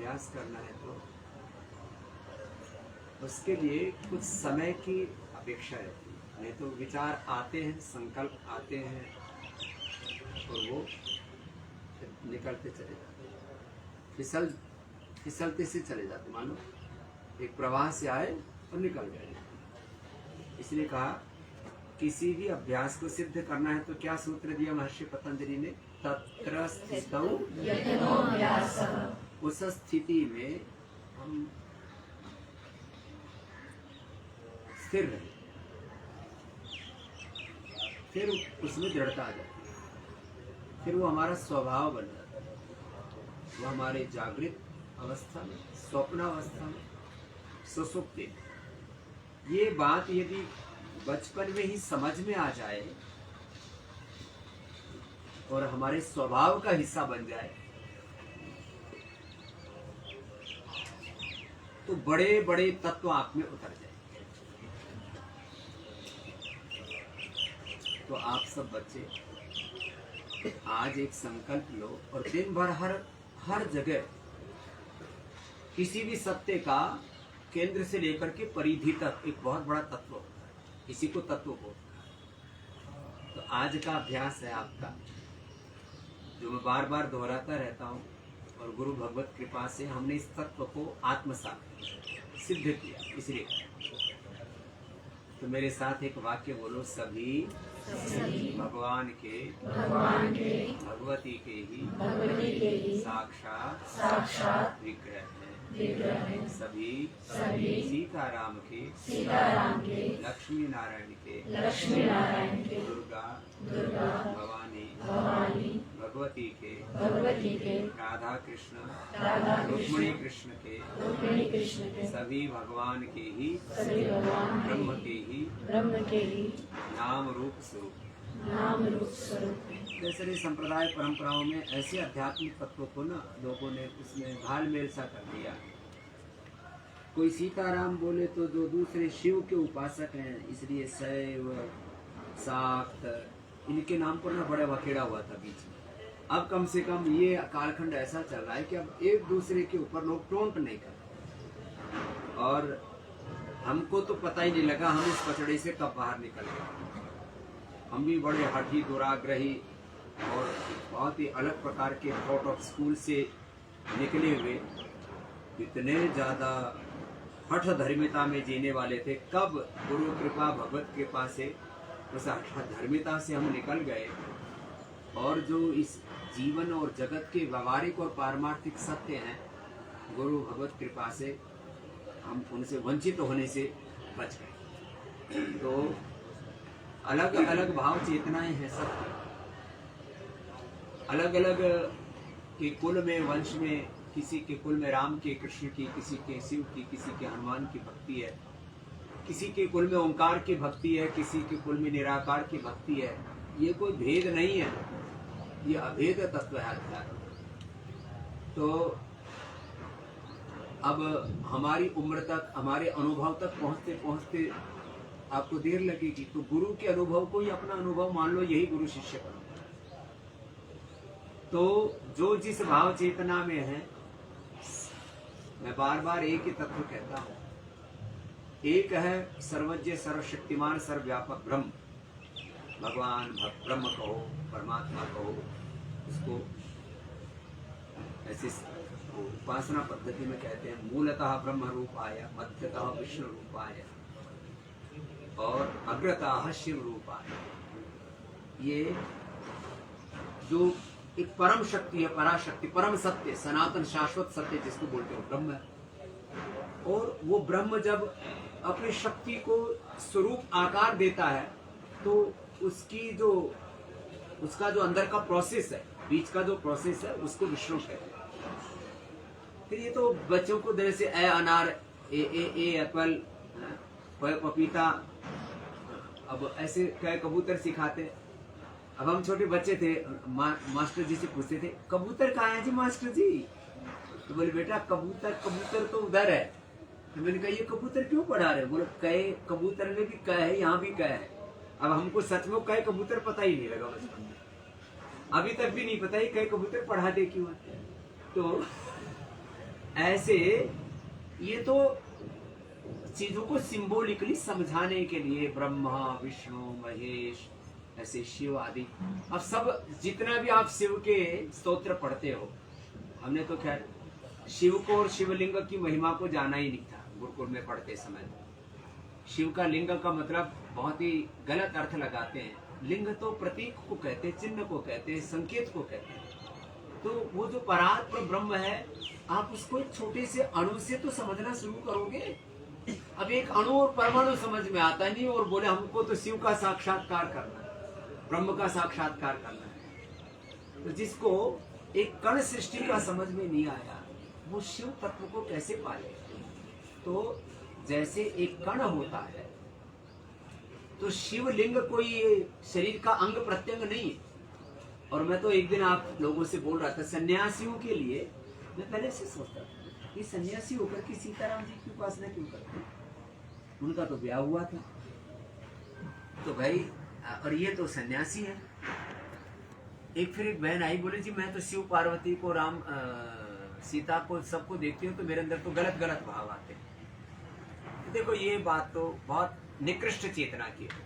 अभ्यास करना है तो उसके लिए कुछ समय की अपेक्षा रहती है। नहीं तो विचार आते हैं, संकल्प आते हैं और वो निकलते चले जाते हैं, फिसलते से चले जाते, मानो एक प्रवाह से आए और निकल गए। इसलिए कहा किसी भी अभ्यास को सिद्ध करना है तो क्या सूत्र दिया महर्षि पतंजलि ने? तत्र स्थितौ यतनोऽभ्यासः। उस स्थिति में हम स्थिर रहे, फिर उसमें दृढ़ता आ जाती है, फिर वो हमारा स्वभाव बन जाता है। वो हमारे जागृत अवस्था में, स्वप्न अवस्था में, सुसुप्ति में। ये बात यदि बचपन में ही समझ में आ जाए और हमारे स्वभाव का हिस्सा बन जाए तो बड़े बड़े तत्व आप में उतर जाएंगे। तो आप सब बच्चे आज एक संकल्प लो और दिन भर हर जगह किसी भी सत्य का केंद्र से लेकर के परिधि तक एक बहुत बड़ा तत्व, इसी को तत्व को। तो आज का अभ्यास है आपका, जो मैं बार बार दोहराता रहता हूँ, और गुरु भगवत कृपा से हमने इस तत्व को आत्मसात सिद्ध किया। इसलिए तो मेरे साथ एक वाक्य बोलो, सभी भगवान के भगवती के ही साक्षात विग्रह हैं। सभी सीताराम के लक्ष्मी नारायण के दुर्गा भवानी भगवती के राधा कृष्ण रुक्मिणी कृष्ण के सभी भगवान के ही ब्रह्म के ही नाम रूप स्वरूप। जैसे संप्रदाय परंपराओं में ऐसे आध्यात्मिक तत्वों को ना लोगों ने उसमें घालमेल सा कर दिया। कोई सीताराम बोले तो जो दूसरे शिव के उपासक हैं, इसलिए शैव शाक्त इनके नाम पर ना बड़ा वखेड़ा हुआ था बीच में। अब कम से कम ये कालखंड ऐसा चल रहा है कि अब एक दूसरे के ऊपर लोग टोंट नहीं करते, और हमको तो पता ही नहीं लगा हम इस पचड़े से कब बाहर निकल गए। हम भी बड़े हठी दुराग्रही और बहुत ही अलग प्रकार के थॉट ऑफ स्कूल से निकले हुए, इतने ज़्यादा हठ धर्मिता में जीने वाले थे। कब गुरु कृपा भगवत कृपा से उस हठ धर्मिता से हम निकल गए, और जो इस जीवन और जगत के व्यवहारिक और पारमार्थिक सत्य हैं, गुरु भगवत कृपा से हम उनसे वंचित होने से बच गए। तो अलग अलग भाव चेतनाएं हैं सबकी, अलग अलग के कुल में, वंश में, किसी के कुल में राम के, कृष्ण की, किसी के शिव की, किसी के हनुमान की भक्ति है, किसी के कुल में ओंकार की भक्ति है, किसी के कुल में निराकार की भक्ति है। ये कोई भेद नहीं है, ये अभेद तत्व है अध्यात्म। तो अब हमारी उम्र तक, हमारे अनुभव तक पहुंचते पहुंचते आपको देर लगेगी। तो गुरु के अनुभव को ही अपना अनुभव मान लो, यही गुरु शिष्य का। तो जो जिस भाव चेतना में है, मैं बार बार एक ही तत्व कहता हूं, एक है सर्वज्ञ सर्वशक्तिमान सर्वव्यापक ब्रह्म। भगवान ब्रह्म कहो, परमात्मा कहो, उसको ऐसे उपासना पद्धति में कहते हैं, मूलतः ब्रह्म रूपाय, मध्यतः विष्णु रूपाय और अग्रतः शिव रूपाय। ये जो एक परम शक्ति है, पराशक्ति, परम सत्य, सनातन शाश्वत सत्य जिसको बोलते हो ब्रह्म है। और वो ब्रह्म जब अपनी शक्ति को स्वरूप आकार देता है तो उसका जो अंदर का प्रोसेस है, बीच का जो प्रोसेस है, उसको विष्णु कहते हैं। फिर ये तो बच्चों को जैसे ए अनार, ए एप्पल, पपीता, अब ऐसे कई कबूतर सिखाते। अब हम छोटे बच्चे थे, मास्टर जी से पूछते थे, कबूतर कहाँ है जी मास्टर जी? तो बोले बेटा कबूतर तो उधर है। तो मैंने कहा ये कबूतर क्यों पढ़ा रहे? बोले कई कबूतर में भी कह है, यहाँ भी कह है। अब हमको सच में कई कबूतर पता ही नहीं लगा बचपन में, अभी तक भी नहीं पता ही कई कबूतर पढ़ाते क्यों है। तो ऐसे ये तो चीजों को सिंबॉलिकली समझाने के लिए ब्रह्मा विष्णु महेश ऐसे शिव आदि। अब सब जितना भी आप शिव के स्तोत्र पढ़ते हो, हमने तो खैर शिव को और शिवलिंग की महिमा को जाना ही नहीं था गुरुकुल में पढ़ते समय। शिव का लिंग का मतलब बहुत ही गलत अर्थ लगाते हैं। लिंग तो प्रतीक को कहते, चिन्ह को कहते, संकेत को कहते हैं। तो वो जो परात्पर ब्रह्म है, आप उसको एक छोटे से अणु से तो समझना शुरू करोगे। अब एक अणु और परमाणु समझ में आता नहीं और बोले हमको तो शिव का साक्षात्कार करना है, ब्रह्म का साक्षात्कार करना है। तो जिसको एक कण सृष्टि का समझ में नहीं आया, वो शिव तत्व को कैसे पाले? तो जैसे एक कण होता है, तो शिवलिंग कोई शरीर का अंग प्रत्यंग नहीं है। और मैं तो एक दिन आप लोगों से बोल रहा था, सन्यासियों के लिए मैं पहले से सोचता था कि सन्यासी होकर के सीताराम जी की उपासना क्यों करते हैं? उनका तो ब्याह हुआ था, तो भाई, और ये तो सन्यासी है। फिर एक बहन आई, बोले जी मैं तो शिव पार्वती को, राम सीता को, सबको देखती हूँ तो मेरे अंदर तो गलत गलत भाव आते हैं। देखो ये बात तो बहुत निकृष्ट चेतना की है,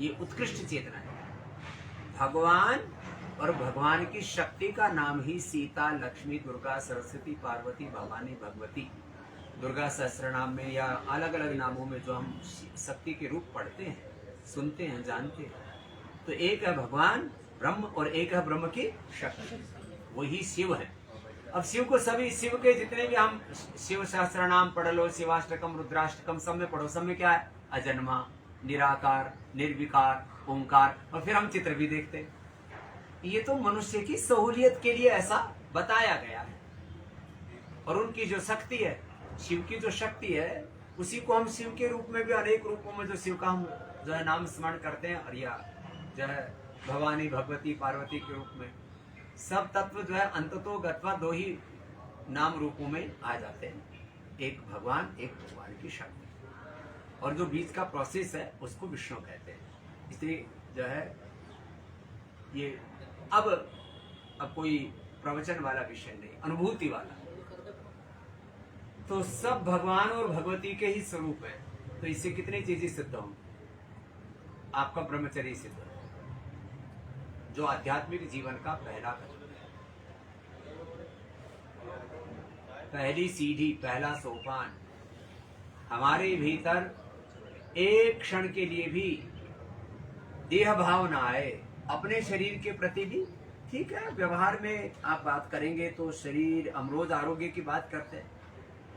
ये उत्कृष्ट चेतना है। भगवान और भगवान की शक्ति का नाम ही सीता, लक्ष्मी, दुर्गा, सरस्वती, पार्वती, भवानी, भगवती। दुर्गा सहस्त्र नाम में या अलग अलग नामों में जो हम शक्ति के रूप पढ़ते हैं, सुनते हैं, जानते हैं, तो एक है भगवान ब्रह्म और एक है ब्रह्म की शक्ति, वही शिव है। अब शिव को सभी, शिव के जितने भी हम शिव सहस्त्र नाम पढ़ लो, शिवाष्टकम, रुद्राष्टकम, सब में पढ़ो, सब में क्या है? अजन्मा, निराकार, निर्विकार, ओंकार। और फिर हम चित्र भी देखते हैं। ये तो मनुष्य की सहूलियत के लिए ऐसा बताया गया है। और उनकी जो शक्ति है, शिव की जो शक्ति है, उसी को हम शिव के रूप में भी अनेक रूपों में जो शिव का हम जो है नाम स्मरण करते हैं, और या जो है भवानी, भगवती, पार्वती के रूप में, सब तत्व जो है अंततो गत्वा दो ही नाम रूपों में आ जाते हैं, एक भगवान, एक भगवान की शक्ति। और जो बीच का प्रोसेस है उसको विष्णु कहते हैं। इसलिए जो है ये अब कोई प्रवचन वाला विषय नहीं, अनुभूति वाला। तो सब भगवान और भगवती के ही स्वरूप है। तो इससे कितनी चीजें सिद्ध होंगी? आपका ब्रह्मचर्य सिद्ध हो, जो आध्यात्मिक जीवन का पहला कदम है, पहली सीढ़ी, पहला सोपान। हमारे भीतर एक क्षण के लिए भी देह भाव ना आए, अपने शरीर के प्रति भी। ठीक है, व्यवहार में आप बात करेंगे तो शरीर, हम रोज आरोग्य की बात करते हैं,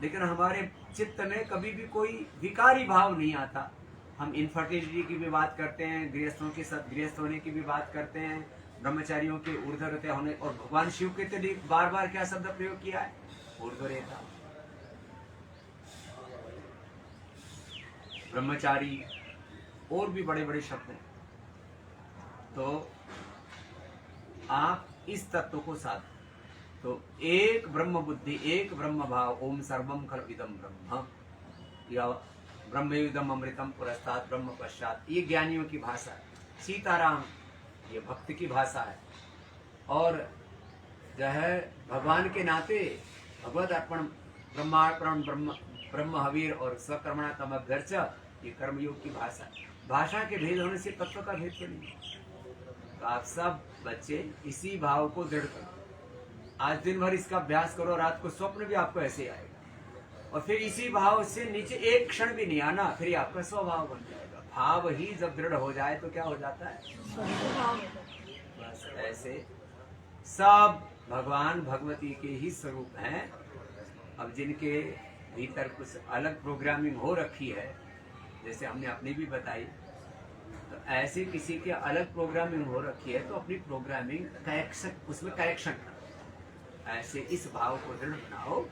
लेकिन हमारे चित्त में कभी भी कोई विकारी भाव नहीं आता। हम इनफर्टिलिटी की भी बात करते हैं, गृहस्थों के साथ गृहस्थ होने की भी बात करते हैं, ब्रह्मचारियों के ऊर्ध्वरेता होने, और भगवान शिव के लिए बार बार क्या शब्द प्रयोग किया है? ऊर्ध्वरेता। ब्रह्मचारी, और भी बड़े बड़े शब्द हैं। तो आप इस तत्व को साथ, तो एक ब्रह्म बुद्धि, एक ब्रह्म भाव, ओम सर्वम खलविदम ब्रह्म, या ब्रह्मयुदम अमृतम पुरस्तात् ब्रह्म पश्चात, ये ज्ञानियों की भाषा है। सीताराम ये भक्त की भाषा है। और जो है भगवान के नाते भगवत अर्पण, ब्रह्मार्पण, ब्रह्म हवीर और स्वकर्मणा तमभ्यर्च, ये कर्मयोग की भाषा है। भाषा के भेद होने से तत्व का भेद तो नहीं। तो आप सब बच्चे इसी भाव को दृढ़ करो। आज दिन भर इसका अभ्यास करो, रात को स्वप्न भी आपको ऐसे आएगा, और फिर इसी भाव से नीचे एक क्षण भी नहीं आना, फिर आपका स्वभाव बन जाएगा। भाव ही जब दृढ़ हो जाए तो क्या हो जाता है? बस ऐसे सब भगवान भगवती के ही स्वरूप हैं। अब जिनके भीतर कुछ अलग प्रोग्रामिंग हो रखी है, जैसे हमने अपनी भी बताई, तो ऐसे किसी के अलग प्रोग्रामिंग हो रखी है तो अपनी प्रोग्रामिंग करेक्शन, उसमें करेक्शन करो। ऐसे इस भाव को दृढ़ बनाओ,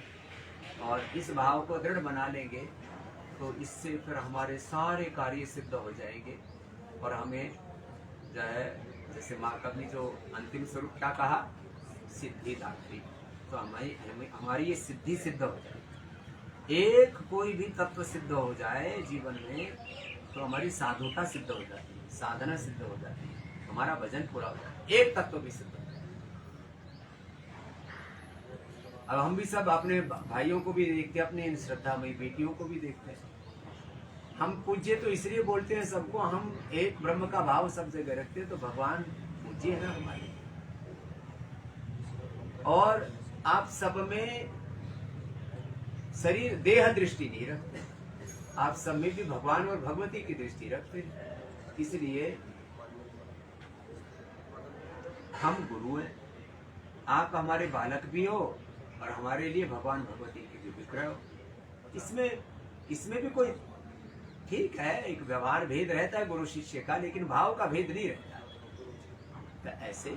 और इस भाव को दृढ़ बना लेंगे तो इससे फिर हमारे सारे कार्य सिद्ध हो जाएंगे। और हमें जो है, जैसे माँ कवि जो अंतिम स्वरूप क्या कहा? सिद्धि दात्री। तो हमारी ये सिद्धि सिद्ध हो जाए, एक कोई भी तत्व सिद्ध हो जाए जीवन में, तो हमारी साधुता सिद्ध हो जाती है, साधना सिद्ध हो जाती है, हमारा भजन पूरा हो जाता है। एक तत्व भी सिद्ध हो जाए। अब हम भी सब अपने भाइयों को भी देखते हैं, अपने इन श्रद्धामयी बेटियों को भी देखते हैं। हम पूज्य तो इसलिए बोलते हैं सबको, हम एक ब्रह्म का भाव सब जगह रखते हैं, तो भगवान पूज्य है ना हमारे। और आप सब में शरीर देह दृष्टि नहीं रखते, आप सब में भी भगवान और भगवती की दृष्टि रखते हैं। इसलिए हम गुरु हैं, आप हमारे बालक भी हो और हमारे लिए भगवान भगवती के भी विग्रह हो। इसमें भी कोई ठीक है, एक व्यवहार भेद रहता है गुरु शिष्य का, लेकिन भाव का भेद नहीं रहता। तो ऐसे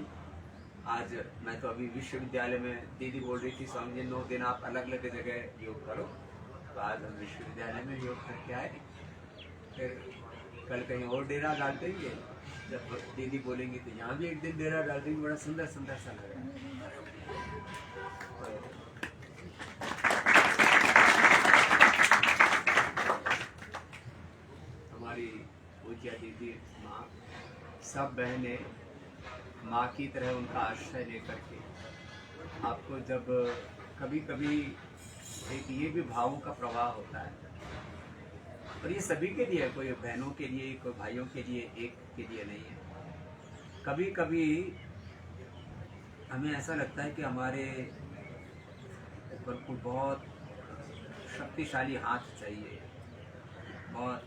आज मैं तो अभी विश्वविद्यालय में, दीदी बोल रही थी स्वामी जी 9 दिन आप अलग अलग जगह योग करो, तो आज हम विश्वविद्यालय में योग करके आए। फिर कल कहीं और डेरा डाल देंगे, जब दीदी बोलेंगी तो यहाँ भी एक दिन डेरा डाल देंगे। बड़ा सुंदर सुंदर सा लग रहा है। हमारी पूज्य दीदी माँ, सब बहने माँ की तरह उनका आश्रय लेकर के आपको, जब कभी कभी एक ये भी भावों का प्रवाह होता है, और ये सभी के लिए, कोई बहनों के लिए, कोई भाइयों के लिए, एक के लिए नहीं है। कभी कभी हमें ऐसा लगता है कि हमारे ऊपर कोई बहुत शक्तिशाली हाथ चाहिए, बहुत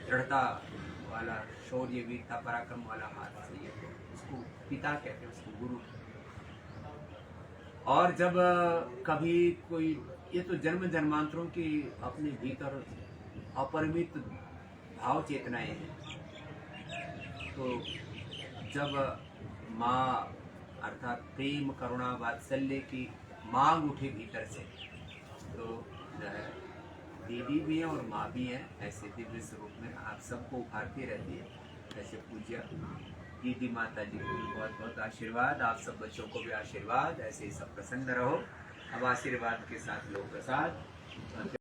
दृढ़ता वाला, शौर्य वीरता पराक्रम वाला हाथ चाहिए, तो उसको पिता कहते हैं, उसको गुरु। और जब कभी कोई, ये तो जन्म जन्मांतरों की अपने भीतर अपरिमित भाव चेतनाएं हैं, तो जब माँ अर्थात प्रेम करुणा वात्सल्य की मांग उठे भीतर से, तो दीदी भी हैं और माँ भी हैं, ऐसे दिव्य स्वरूप में आप सबको उभारती रहती है। ऐसे पूज्य दीदी माता जी को भी बहुत बहुत आशीर्वाद, आप सब बच्चों को भी आशीर्वाद, ऐसे ही सब प्रसन्न रहो। अब आशीर्वाद के साथ लो प्रसाद।